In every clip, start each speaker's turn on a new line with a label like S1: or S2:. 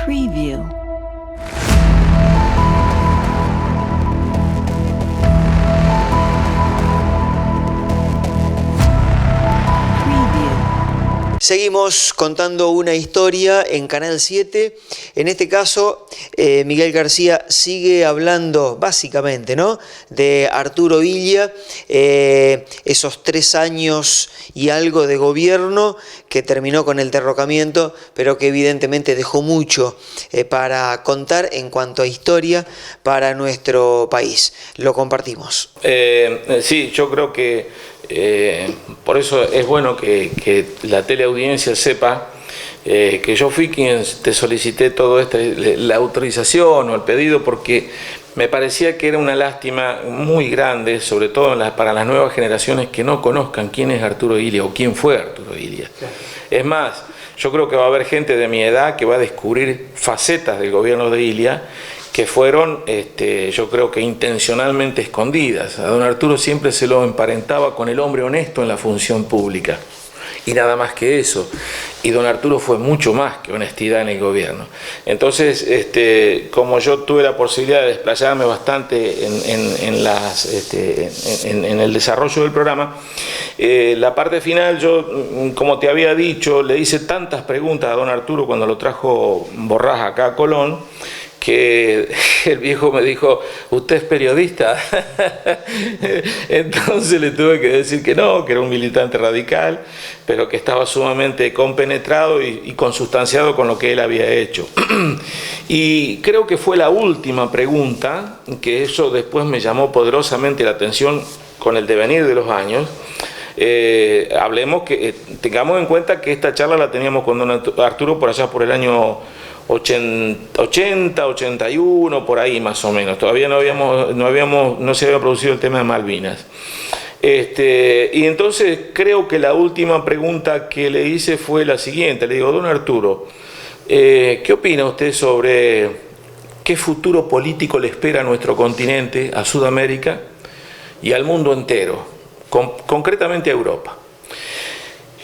S1: Preview.
S2: Seguimos contando una historia en Canal 7. En este caso, Miguel García sigue hablando básicamente, ¿no?, de Arturo Illia, esos 3 años y algo de gobierno que terminó con el derrocamiento, pero que evidentemente dejó mucho para contar en cuanto a historia para nuestro país. Lo compartimos.
S3: Sí, yo creo que por eso es bueno que la teleaudiencia sepa que yo fui quien te solicité todo esto, la autorización o el pedido, porque me parecía que era una lástima muy grande, sobre todo para las nuevas generaciones, que no conozcan quién es Arturo Illia o quién fue Arturo Illia. Es más, yo creo que va a haber gente de mi edad que va a descubrir facetas del gobierno de Illia que fueron, yo creo que intencionalmente escondidas. A don Arturo siempre se lo emparentaba con el hombre honesto en la función pública, y nada más que eso. Y don Arturo fue mucho más que honestidad en el gobierno. Entonces, como yo tuve la posibilidad de desplayarme bastante en el desarrollo del programa, la parte final, yo, como te había dicho, le hice tantas preguntas a don Arturo cuando lo trajo Borrás acá a Colón, que el viejo me dijo: ¿usted es periodista? Entonces le tuve que decir que no, que era un militante radical, pero que estaba sumamente compenetrado y consustanciado con lo que él había hecho. Y creo que fue la última pregunta, que eso después me llamó poderosamente la atención con el devenir de los años. Tengamos en cuenta que esta charla la teníamos con don Arturo por allá por el año 80, 81, por ahí más o menos. Todavía no se había producido el tema de Malvinas. Y entonces creo que la última pregunta que le hice fue la siguiente. Le digo: don Arturo, ¿qué opina usted sobre qué futuro político le espera a nuestro continente, a Sudamérica y al mundo entero, concretamente a Europa?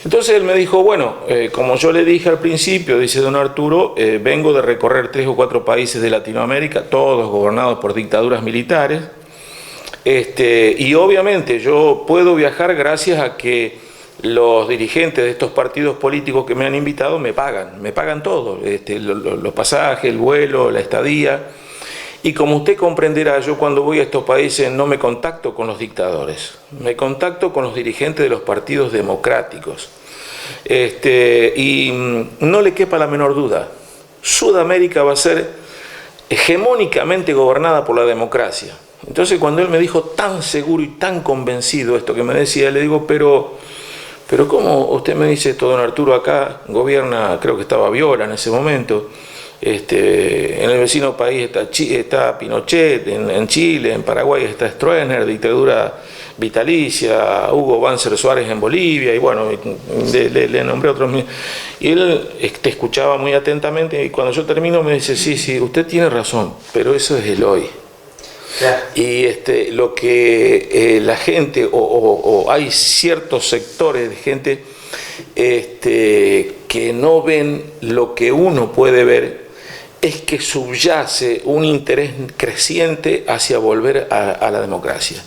S3: Entonces él me dijo: bueno, como yo le dije al principio, dice don Arturo, vengo de recorrer 3 o 4 países de Latinoamérica, todos gobernados por dictaduras militares, y obviamente yo puedo viajar gracias a que los dirigentes de estos partidos políticos que me han invitado me pagan todo, los pasajes, el vuelo, la estadía. Y como usted comprenderá, yo cuando voy a estos países no me contacto con los dictadores, me contacto con los dirigentes de los partidos democráticos. Y no le quepa la menor duda, Sudamérica va a ser hegemónicamente gobernada por la democracia. Entonces, cuando él me dijo tan seguro y tan convencido esto que me decía, le digo: pero ¿cómo usted me dice esto, don Arturo? Acá gobierna, creo que estaba Viola en ese momento. En el vecino país está Pinochet, en Chile, en Paraguay está Stroessner, dictadura vitalicia, Hugo Banzer Suárez en Bolivia, y bueno, le nombré otros. Y él te escuchaba muy atentamente, y cuando yo termino me dice: sí, usted tiene razón, pero eso es el hoy. Claro. Y lo que la gente, o hay ciertos sectores de gente que no ven lo que uno puede ver, es que subyace un interés creciente hacia volver a la democracia.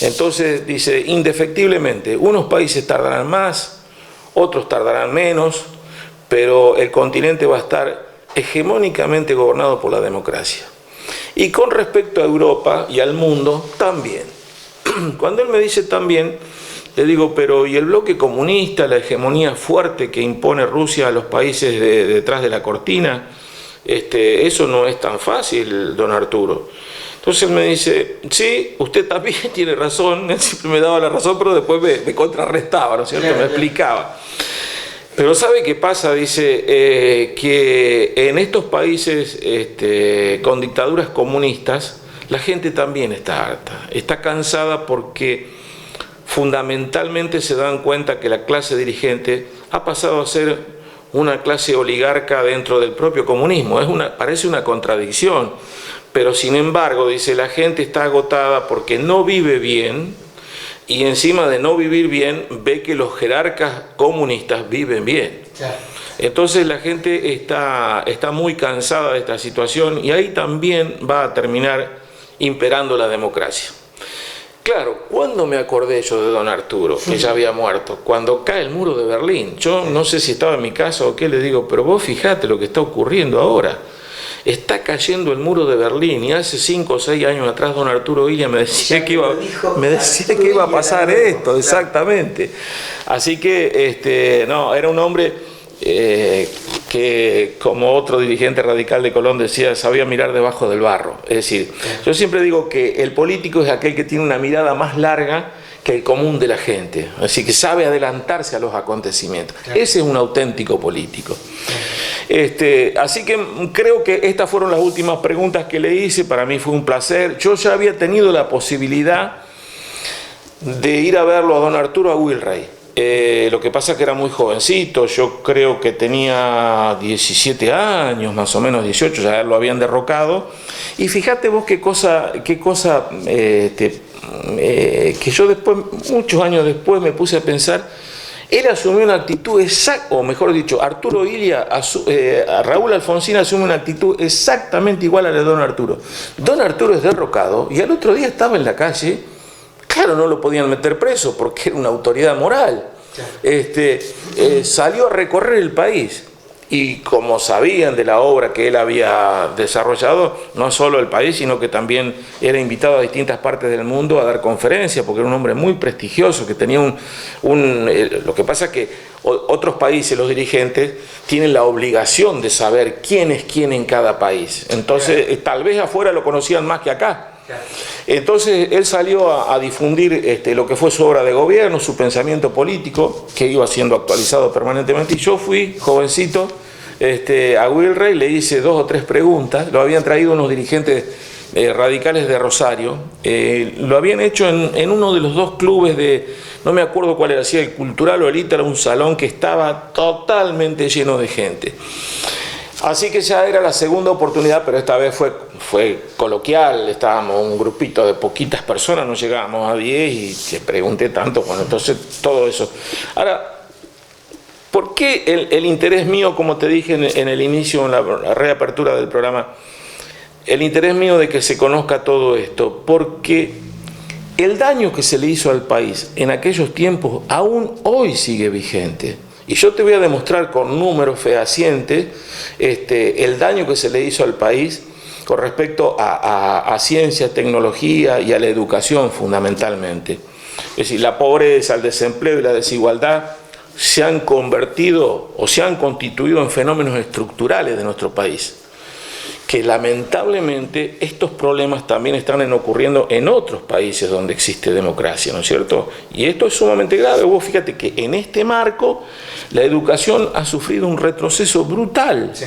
S3: Entonces dice: indefectiblemente, unos países tardarán más, otros tardarán menos, pero el continente va a estar hegemónicamente gobernado por la democracia. Y con respecto a Europa y al mundo, también. Cuando él me dice también, le digo: pero ¿y el bloque comunista, la hegemonía fuerte que impone Rusia a los países detrás de la cortina? Eso no es tan fácil, don Arturo. Entonces él me dice: sí, usted también tiene razón. Él siempre me daba la razón, pero después me contrarrestaba, ¿no es cierto? Me explicaba. Pero ¿sabe qué pasa? Dice que en estos países con dictaduras comunistas, la gente también está harta, está cansada, porque fundamentalmente se dan cuenta que la clase dirigente ha pasado a ser una clase oligarca dentro del propio comunismo. Parece una contradicción, pero sin embargo, dice, la gente está agotada porque no vive bien, y encima de no vivir bien, ve que los jerarcas comunistas viven bien. Claro. Entonces la gente está muy cansada de esta situación y ahí también va a terminar imperando la democracia. Claro, ¿cuándo me acordé yo de don Arturo, que ya había muerto? Cuando cae el muro de Berlín. Yo no sé si estaba en mi casa o qué, le digo, pero vos fijate lo que está ocurriendo ahora. Está cayendo el muro de Berlín y hace 5 o 6 años atrás don Arturo Villa me decía que iba a pasar esto, exactamente. Así que, no, era un hombre que, como otro dirigente radical de Colón decía, sabía mirar debajo del barro. Es decir, yo siempre digo que el político es aquel que tiene una mirada más larga que el común de la gente, así que sabe adelantarse a los acontecimientos. Claro. Ese es un auténtico político. Así que creo que estas fueron las últimas preguntas que le hice. Para mí fue un placer. Yo ya había tenido la posibilidad de ir a verlo a don Arturo a Wilray. Lo que pasa es que era muy jovencito, yo creo que tenía 17 años, más o menos 18, ya lo habían derrocado. Y fíjate vos qué cosa que yo después, muchos años después, me puse a pensar. Él asumió una actitud exacta, o mejor dicho, Arturo Illia, Raúl Alfonsín asume una actitud exactamente igual a la de don Arturo. Don Arturo es derrocado y al otro día estaba en la calle. Claro, no lo podían meter preso porque era una autoridad moral. Salió a recorrer el país y como sabían de la obra que él había desarrollado, no solo el país, sino que también era invitado a distintas partes del mundo a dar conferencias, porque era un hombre muy prestigioso, que tenía lo que pasa es que otros países, los dirigentes, tienen la obligación de saber quién es quién en cada país. Entonces, tal vez afuera lo conocían más que acá. Entonces él salió a difundir lo que fue su obra de gobierno, su pensamiento político, que iba siendo actualizado permanentemente, y yo fui jovencito a Wilray, le hice 2 o 3 preguntas. Lo habían traído unos dirigentes radicales de Rosario, lo habían hecho en uno de los 2 clubes no me acuerdo cuál era, si el Cultural o el Ítalo, un salón que estaba totalmente lleno de gente. Así que ya era la segunda oportunidad, pero esta vez fue coloquial, estábamos un grupito de poquitas personas, no llegábamos a 10 y te pregunté tanto, bueno, entonces todo eso. Ahora, ¿por qué el interés mío, como te dije en el inicio, en la reapertura del programa, el interés mío de que se conozca todo esto? Porque el daño que se le hizo al país en aquellos tiempos aún hoy sigue vigente. Y yo te voy a demostrar con números fehacientes el daño que se le hizo al país con respecto a ciencia, tecnología y a la educación fundamentalmente. Es decir, la pobreza, el desempleo y la desigualdad se han convertido o se han constituido en fenómenos estructurales de nuestro país, que lamentablemente estos problemas también están ocurriendo en otros países donde existe democracia, ¿no es cierto? Y esto es sumamente grave. Vos fíjate que en este marco la educación ha sufrido un retroceso brutal, sí,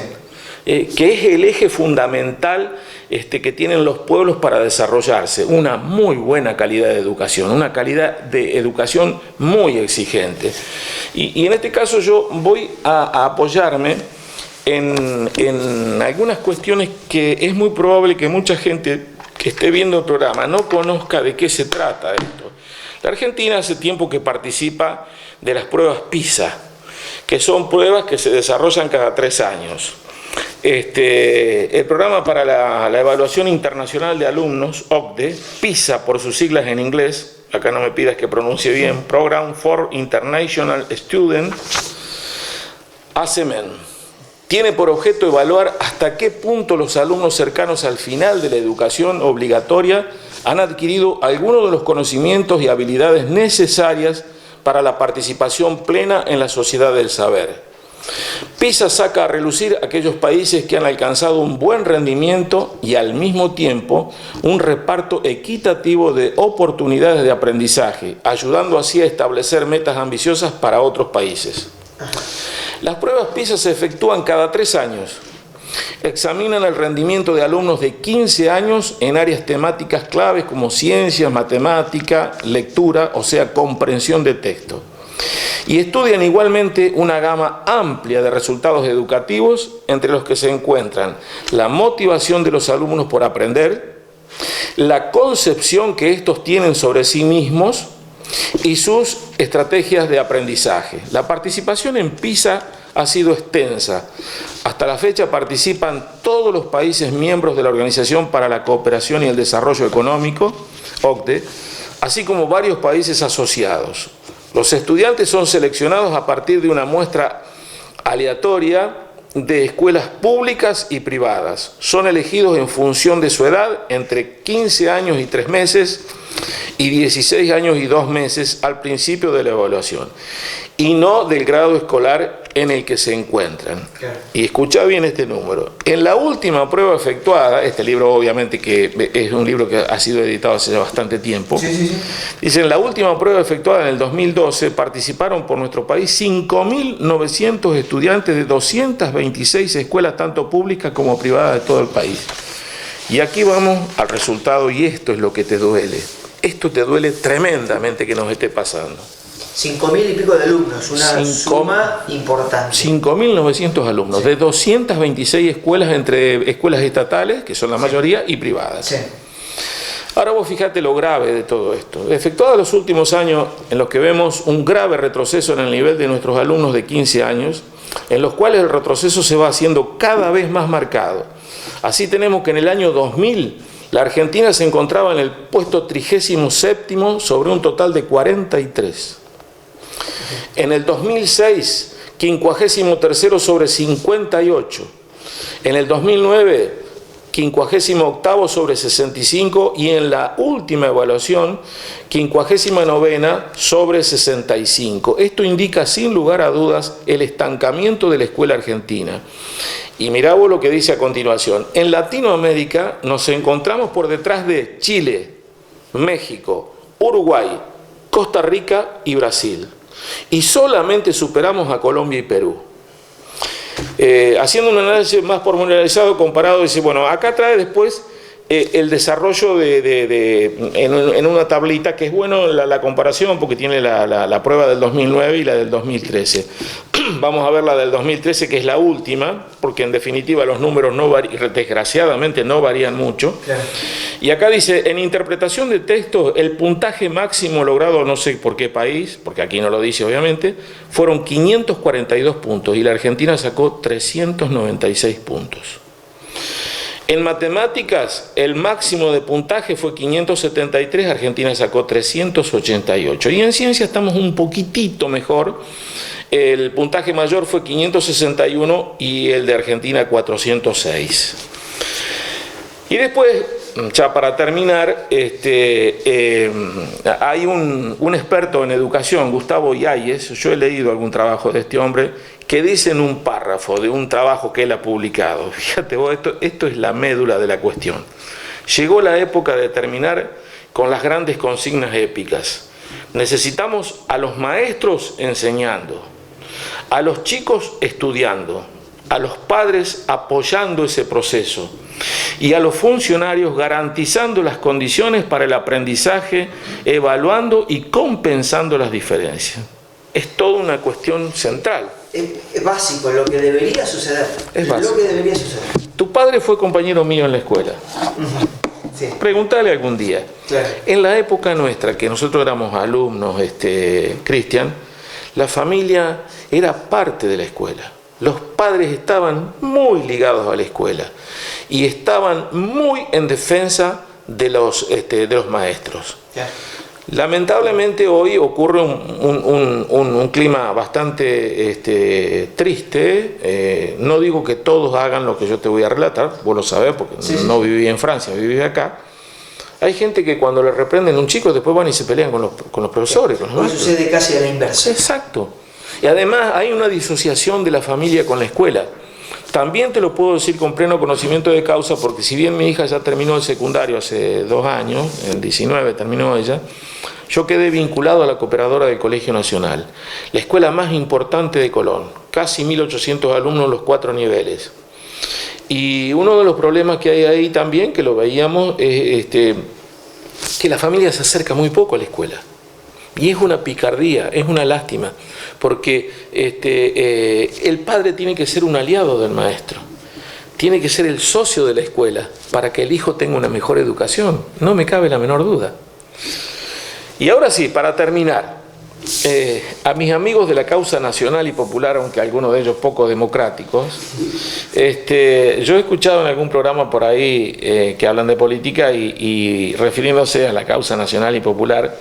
S3: que es el eje fundamental que tienen los pueblos para desarrollarse. Una muy buena calidad de educación, una calidad de educación muy exigente. Y en este caso yo voy a apoyarme en algunas cuestiones que es muy probable que mucha gente que esté viendo el programa no conozca de qué se trata esto. La Argentina hace tiempo que participa de las pruebas PISA, que son pruebas que se desarrollan cada 3 años. El programa para la evaluación internacional de alumnos, OCDE, PISA por sus siglas en inglés, acá no me pidas que pronuncie bien, Program for International Students, ASEMEN. Tiene por objeto evaluar hasta qué punto los alumnos cercanos al final de la educación obligatoria han adquirido algunos de los conocimientos y habilidades necesarias para la participación plena en la sociedad del saber. PISA saca a relucir aquellos países que han alcanzado un buen rendimiento y al mismo tiempo un reparto equitativo de oportunidades de aprendizaje, ayudando así a establecer metas ambiciosas para otros países. Las pruebas PISA se efectúan cada 3 años. Examinan el rendimiento de alumnos de 15 años en áreas temáticas claves como ciencias, matemática, lectura, o sea, comprensión de texto. Y estudian igualmente una gama amplia de resultados educativos, entre los que se encuentran la motivación de los alumnos por aprender, la concepción que estos tienen sobre sí mismos, y sus estrategias de aprendizaje. La participación en PISA ha sido extensa. Hasta la fecha participan todos los países miembros de la Organización para la Cooperación y el Desarrollo Económico, OCDE, así como varios países asociados. Los estudiantes son seleccionados a partir de una muestra aleatoria de escuelas públicas y privadas. Son elegidos en función de su edad, entre 15 años y 3 meses y 16 años y 2 meses al principio de la evaluación, y no del grado escolar en el que se encuentran. Claro. Y escucha bien este número. En la última prueba efectuada, este libro obviamente que es un libro que ha sido editado hace bastante tiempo, dice, en la última prueba efectuada en el 2012 participaron por nuestro país 5.900 estudiantes de 226 escuelas, tanto públicas como privadas de todo el país. Y aquí vamos al resultado, y esto es lo que te duele. Esto te duele tremendamente que nos esté pasando.
S2: 5.000 y pico de alumnos, una suma importante.
S3: 5.900 alumnos, sí, de 226 escuelas, entre escuelas estatales, que son la mayoría, y privadas. Sí. Ahora vos fíjate lo grave de todo esto. Efectuados los últimos años en los que vemos un grave retroceso en el nivel de nuestros alumnos de 15 años, en los cuales el retroceso se va haciendo cada vez más marcado. Así tenemos que en el año 2000 la Argentina se encontraba en el puesto 37º sobre un total de 43. En el 2006, 53º sobre 58. En el 2009, 58º sobre 65, y en la última evaluación, 59ª sobre 65. Esto indica sin lugar a dudas el estancamiento de la escuela argentina. Y mirá vos lo que dice a continuación. En Latinoamérica nos encontramos por detrás de Chile, México, Uruguay, Costa Rica y Brasil. Y solamente superamos a Colombia y Perú. Haciendo un análisis más pormenorizado comparado, dice, bueno, acá trae después el desarrollo en una tablita, que es bueno la comparación porque tiene la prueba del 2009 y la del 2013. Vamos a ver la del 2013, que es la última, porque en definitiva los números desgraciadamente no varían mucho. Claro. Y acá dice, en interpretación de texto, el puntaje máximo logrado, no sé por qué país, porque aquí no lo dice obviamente, fueron 542 puntos y la Argentina sacó 396 puntos. En matemáticas, el máximo de puntaje fue 573, Argentina sacó 388. Y en ciencia estamos un poquitito mejor. El puntaje mayor fue 561 y el de Argentina 406. Y después, ya para terminar, hay un experto en educación, Gustavo Yáñez, yo he leído algún trabajo de este hombre, que dice en un párrafo de un trabajo que él ha publicado, fíjate vos, esto es la médula de la cuestión. Llegó la época de terminar con las grandes consignas épicas. Necesitamos a los maestros enseñando, a los chicos estudiando, a los padres apoyando ese proceso y a los funcionarios garantizando las condiciones para el aprendizaje, evaluando y compensando las diferencias. Es toda una cuestión central.
S2: Es básico, lo que debería suceder.
S3: Es básico.
S2: Lo que debería suceder.
S3: Tu padre fue compañero mío en la escuela. Sí. Pregúntale algún día. Claro. En la época nuestra, que nosotros éramos alumnos, Cristian, la familia era parte de la escuela. Los padres estaban muy ligados a la escuela y estaban muy en defensa de los maestros. Yeah. Lamentablemente hoy ocurre un clima bastante triste. No digo que todos hagan lo que yo te voy a relatar, vos lo sabés porque no viví en Francia, viví acá. Hay gente que cuando le reprenden a un chico después van y se pelean con los profesores. Con los maestros.
S2: Sucede casi a la inversa.
S3: Exacto. Y además hay una disociación de la familia con la escuela. También te lo puedo decir con pleno conocimiento de causa, porque si bien mi hija ya terminó el secundario hace 2 años, en 19 terminó ella, yo quedé vinculado a la cooperadora del Colegio Nacional, la escuela más importante de Colón, casi 1.800 alumnos en los 4 niveles. Y uno de los problemas que hay ahí también, que lo veíamos, es que la familia se acerca muy poco a la escuela. Y es una picardía, es una lástima, porque el padre tiene que ser un aliado del maestro, tiene que ser el socio de la escuela para que el hijo tenga una mejor educación, no me cabe la menor duda. Y ahora sí, para terminar, a mis amigos de la causa nacional y popular, aunque algunos de ellos poco democráticos, yo he escuchado en algún programa por ahí que hablan de política y refiriéndose a la causa nacional y popular,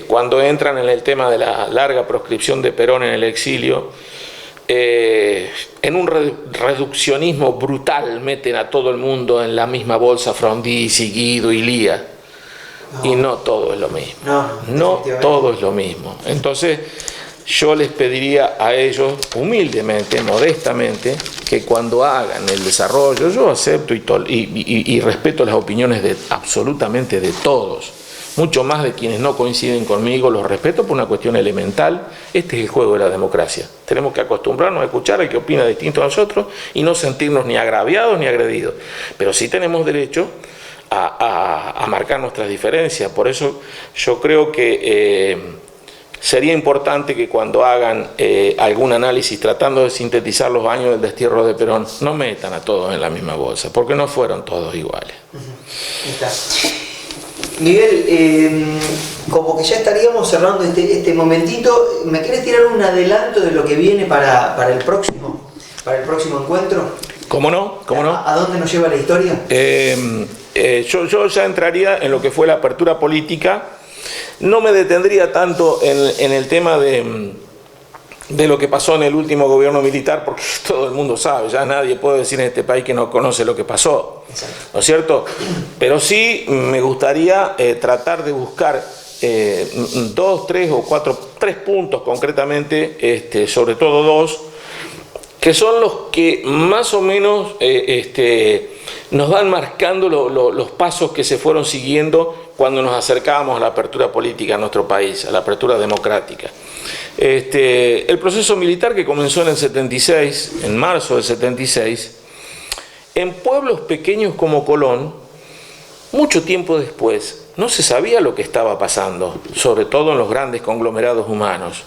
S3: cuando entran en el tema de la larga proscripción de Perón en el exilio, en un reduccionismo brutal meten a todo el mundo en la misma bolsa Frondizi, Guido y Lía. Y no todo es lo mismo. No todo es lo mismo. Entonces, yo les pediría a ellos, humildemente, modestamente, que cuando hagan el desarrollo, yo acepto y respeto las opiniones de absolutamente de todos, mucho más de quienes no coinciden conmigo, los respeto por una cuestión elemental. Este es el juego de la democracia. Tenemos que acostumbrarnos a escuchar al que opina distinto a nosotros y no sentirnos ni agraviados ni agredidos. Pero sí tenemos derecho a marcar nuestras diferencias. Por eso yo creo que sería importante que cuando hagan algún análisis tratando de sintetizar los años del destierro de Perón, no metan a todos en la misma bolsa, porque no fueron todos iguales.
S2: Está. Miguel, como que ya estaríamos cerrando este momentito, ¿me querés tirar un adelanto de lo que viene para el próximo encuentro?
S3: ¿Cómo no? ¿Cómo no?
S2: ¿A dónde nos lleva la historia?
S3: Yo ya entraría en lo que fue la apertura política. No me detendría tanto en el tema de lo que pasó en el último gobierno militar, porque todo el mundo sabe, ya nadie puede decir en este país que no conoce lo que pasó. Exacto. ¿No es cierto? Pero sí me gustaría tratar de buscar 2, 3 o 4, 3 puntos concretamente, sobre todo 2, que son los que más o menos nos van marcando los pasos que se fueron siguiendo cuando nos acercábamos a la apertura política en nuestro país, a la apertura democrática. El proceso militar que comenzó en el 76, en marzo del 76, en pueblos pequeños como Colón, mucho tiempo después, no se sabía lo que estaba pasando, sobre todo en los grandes conglomerados humanos.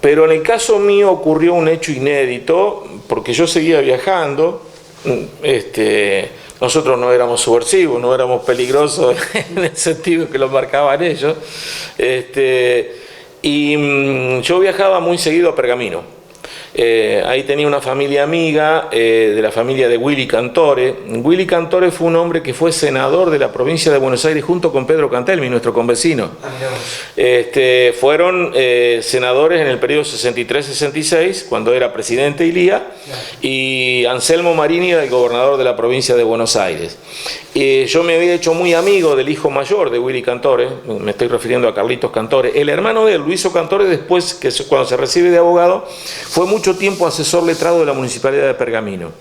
S3: Pero en el caso mío ocurrió un hecho inédito, porque yo seguía viajando. Nosotros no éramos subversivos, no éramos peligrosos en el sentido que lo marcaban ellos. Yo viajaba muy seguido a Pergamino. Ahí tenía una familia amiga, de la familia de Willy Cantore. Willy Cantore fue un hombre que fue senador de la provincia de Buenos Aires junto con Pedro Cantelmi, nuestro convecino. Fueron senadores en el periodo 63-66, cuando era presidente Ilía, y Anselmo Marini era el gobernador de la provincia de Buenos Aires. Yo me había hecho muy amigo del hijo mayor de Willy Cantore, me estoy refiriendo a Carlitos Cantore. El hermano de él, Luiso Cantore, después, cuando se recibe de abogado, fue mucho tiempo asesor letrado de la Municipalidad de Pergamino.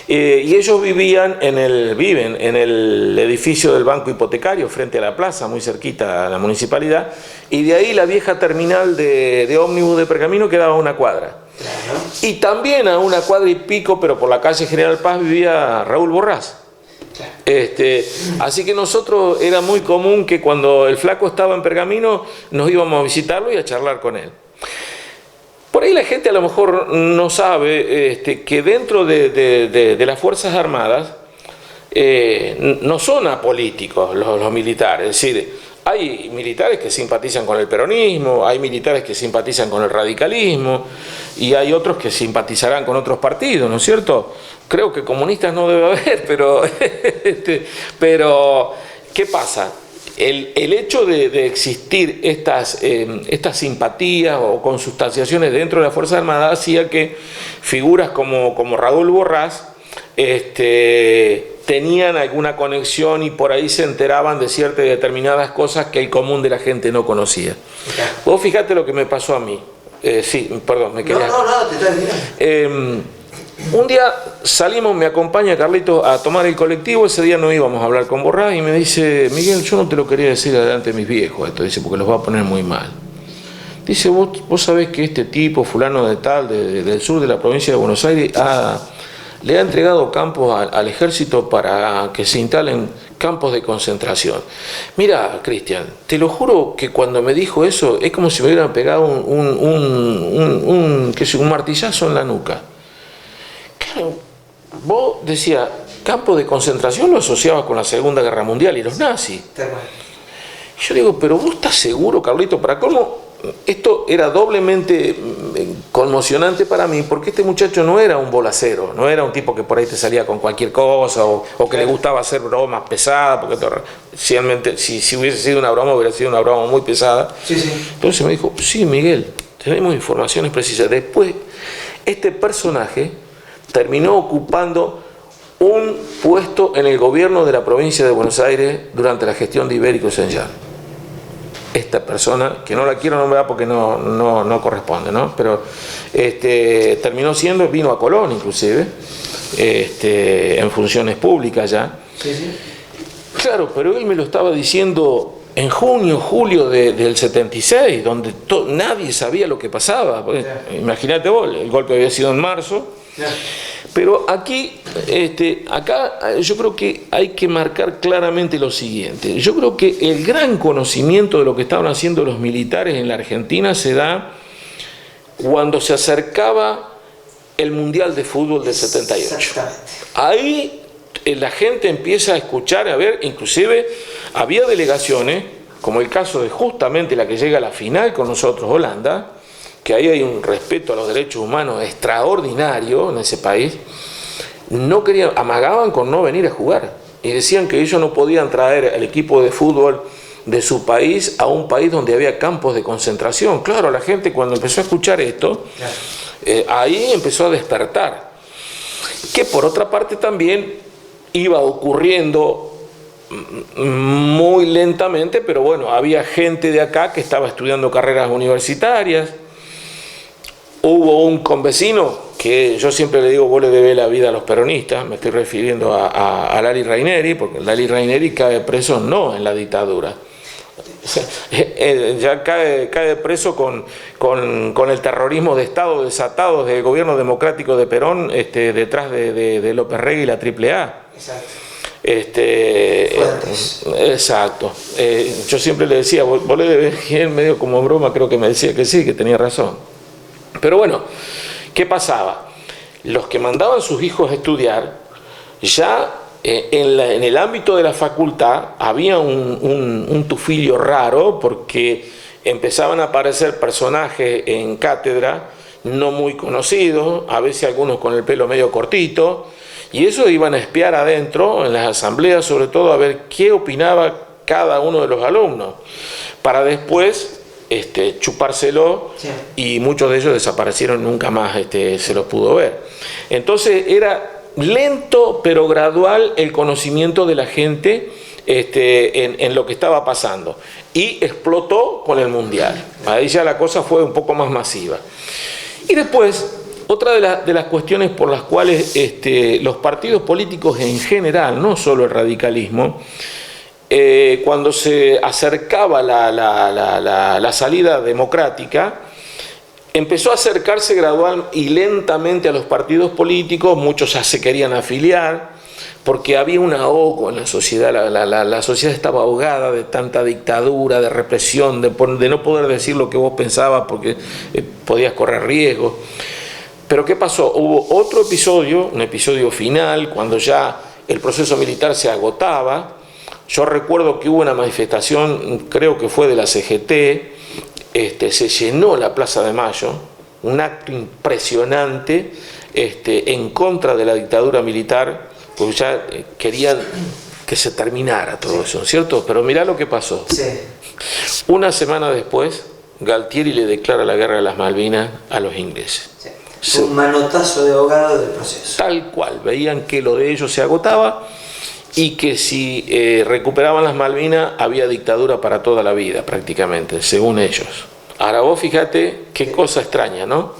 S3: Y ellos viven en el edificio del Banco Hipotecario, frente a la plaza, muy cerquita a la municipalidad, y de ahí la vieja terminal de ómnibus de Pergamino quedaba a una cuadra. Y también a una cuadra y pico, pero por la calle General Paz, vivía Raúl Borrás. Así que nosotros era muy común que cuando el flaco estaba en Pergamino nos íbamos a visitarlo y a charlar con él. Por ahí la gente a lo mejor no sabe que dentro de las Fuerzas Armadas no son apolíticos los militares. Es decir, hay militares que simpatizan con el peronismo, hay militares que simpatizan con el radicalismo y hay otros que simpatizarán con otros partidos, ¿no es cierto? Creo que comunistas no debe haber, pero ¿qué pasa? El hecho de existir estas simpatías o consustanciaciones dentro de las Fuerzas Armadas hacía que figuras como Raúl Borrás tenían alguna conexión y por ahí se enteraban de ciertas y determinadas cosas que el común de la gente no conocía. Okay. Vos fíjate lo que me pasó a mí. Sí, perdón, me quería...
S2: No, te estás mirando.
S3: Un día salimos, me acompaña Carlitos a tomar el colectivo, ese día no íbamos a hablar con Borrás y me dice, Miguel, yo no te lo quería decir delante de mis viejos, esto dice, porque los va a poner muy mal. Dice, vos sabés que este tipo, fulano de tal, del sur de la provincia de Buenos Aires, le ha entregado campos al ejército para que se instalen campos de concentración. Mira, Cristian, te lo juro que cuando me dijo eso, es como si me hubieran pegado un martillazo en la nuca. Claro, vos decías, campos de concentración lo asociaba con la Segunda Guerra Mundial y los nazis. Yo digo, pero vos estás seguro, Carlito, ¿para cómo? Esto era doblemente conmocionante para mí, porque este muchacho no era un bolacero, no era un tipo que por ahí te salía con cualquier cosa o que le gustaba hacer bromas pesadas, porque realmente, si hubiese sido una broma, hubiera sido una broma muy pesada. Entonces me dijo, sí, Miguel, tenemos informaciones precisas. Después, este personaje terminó ocupando un puesto en el gobierno de la provincia de Buenos Aires durante la gestión de Ibérico Senyal. Esta persona, que no la quiero nombrar porque no corresponde, ¿no? Pero terminó siendo, vino a Colón inclusive, en funciones públicas ya. Claro, pero él me lo estaba diciendo en junio, julio del 76, donde nadie sabía lo que pasaba. Imagínate vos, el golpe había sido en marzo. Pero aquí, acá yo creo que hay que marcar claramente lo siguiente. Yo creo que el gran conocimiento de lo que estaban haciendo los militares en la Argentina se da cuando se acercaba el Mundial de Fútbol del 78. Ahí la gente empieza a escuchar, a ver, inclusive había delegaciones, como el caso de justamente la que llega a la final con nosotros, Holanda, que ahí hay un respeto a los derechos humanos extraordinario en ese país. No querían, amagaban con no venir a jugar y decían que ellos no podían traer al equipo de fútbol de su país a un país donde había campos de concentración. Claro, la gente cuando empezó a escuchar esto, ahí empezó a despertar, que por otra parte también iba ocurriendo muy lentamente, pero bueno, había gente de acá que estaba estudiando carreras universitarias. Hubo un convecino que yo siempre le digo, vos le debés la vida a los peronistas, me estoy refiriendo a Lali Raineri, porque Lali Raineri cae preso no en la dictadura, ya cae preso con el terrorismo de Estado desatado del gobierno democrático de Perón detrás de López Rega y la AAA. Exacto. Yo siempre le decía, vos le debés, y él medio como broma creo que me decía que sí, que tenía razón. Pero bueno, ¿qué pasaba? Los que mandaban sus hijos a estudiar, ya en el ámbito de la facultad había un tufillo raro, porque empezaban a aparecer personajes en cátedra no muy conocidos, a veces algunos con el pelo medio cortito, y eso iban a espiar adentro, en las asambleas sobre todo, a ver qué opinaba cada uno de los alumnos, para después chupárselo, y muchos de ellos desaparecieron, nunca más se los pudo ver. Entonces era lento pero gradual el conocimiento de la gente en lo que estaba pasando, y explotó con el Mundial. Ahí ya la cosa fue un poco más masiva. Y después, otra de las cuestiones por las cuales los partidos políticos en general, no solo el radicalismo, cuando se acercaba la salida democrática, empezó a acercarse gradual y lentamente a los partidos políticos. Muchos ya se querían afiliar, porque había un ahogo en la sociedad. La sociedad estaba ahogada de tanta dictadura, de represión, de no poder decir lo que vos pensabas porque podías correr riesgos. Pero ¿qué pasó? Hubo otro episodio, un episodio final, cuando ya el proceso militar se agotaba. Yo recuerdo que hubo una manifestación, creo que fue de la CGT, se llenó la Plaza de Mayo, un acto impresionante en contra de la dictadura militar, porque ya querían que se terminara todo eso, ¿cierto? Pero mirá lo que pasó. Una semana después, Galtieri le declara la guerra de las Malvinas a los ingleses.
S2: Un manotazo de ahogado del proceso.
S3: Tal cual, veían que lo de ellos se agotaba, y que si recuperaban las Malvinas había dictadura para toda la vida prácticamente, según ellos. Ahora vos fíjate qué cosa extraña, ¿no?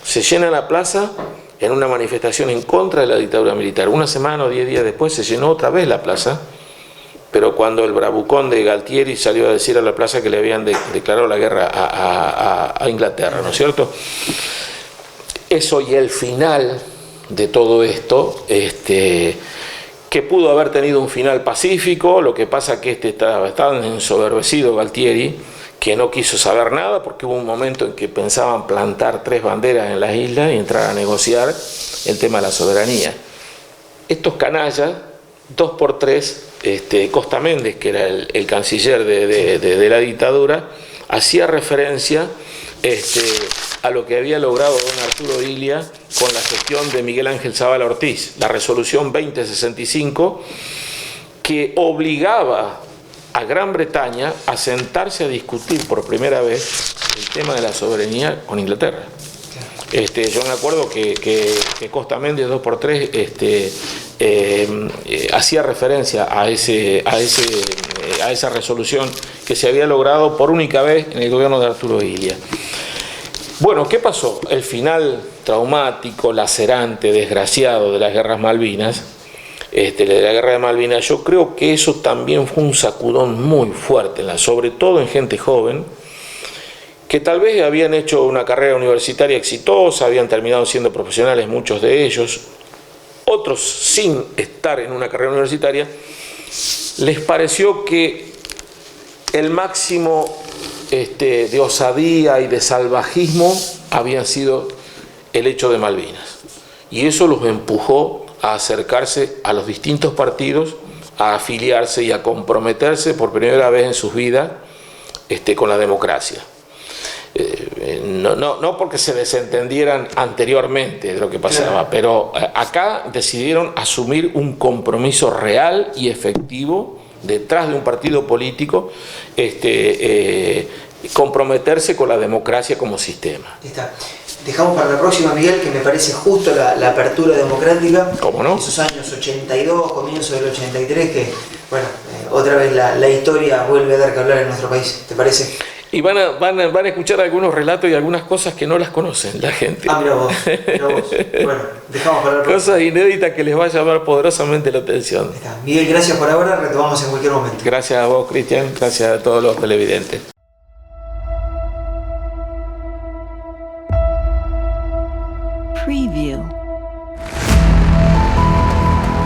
S3: Se llena la plaza en una manifestación en contra de la dictadura militar. Una semana o 10 días después se llenó otra vez la plaza, pero cuando el bravucón de Galtieri salió a decir a la plaza que le habían declarado la guerra a Inglaterra, ¿no es cierto? Eso, y el final de todo esto, que pudo haber tenido un final pacífico. Lo que pasa que estaba tan ensoberbecido Galtieri que no quiso saber nada, porque hubo un momento en que pensaban plantar 3 banderas en las islas y entrar a negociar el tema de la soberanía. estos canallas, 2x3, Costa Méndez, que era el canciller de la dictadura, hacía referencia a lo que había logrado don Arturo Illia con la gestión de Miguel Ángel Zavala Ortiz, la resolución 2065, que obligaba a Gran Bretaña a sentarse a discutir por primera vez el tema de la soberanía con Inglaterra. Yo me acuerdo que Costa Méndez 2x3 hacía referencia a esa resolución que se había logrado por única vez en el gobierno de Arturo Illia. Bueno, ¿qué pasó? El final traumático, lacerante, desgraciado de las guerras Malvinas, de la guerra de Malvinas, yo creo que eso también fue un sacudón muy fuerte, sobre todo en gente joven, que tal vez habían hecho una carrera universitaria exitosa, habían terminado siendo profesionales muchos de ellos, otros sin estar en una carrera universitaria, les pareció que el máximo de osadía y de salvajismo había sido el hecho de Malvinas. Y eso los empujó a acercarse a los distintos partidos, a afiliarse y a comprometerse por primera vez en sus vidas con la democracia. No porque se desentendieran anteriormente de lo que pasaba, pero acá decidieron asumir un compromiso real y efectivo detrás de un partido político, comprometerse con la democracia como sistema.
S2: Está. Dejamos para la próxima, Miguel, que me parece justo la apertura democrática.
S3: ¿Cómo no?
S2: Esos años 82, comienzo del 83, que, bueno, otra vez la historia vuelve a dar que hablar en nuestro país. ¿Te parece?
S3: Y van a escuchar algunos relatos y algunas cosas que no las conocen la gente.
S2: Ah, mira vos. Bueno, dejamos para la próxima.
S3: Cosas inéditas que les va a llamar poderosamente la atención.
S2: Está. Miguel, gracias por ahora. Retomamos en cualquier momento.
S3: Gracias a vos, Cristian. Gracias a todos los televidentes.
S1: Preview.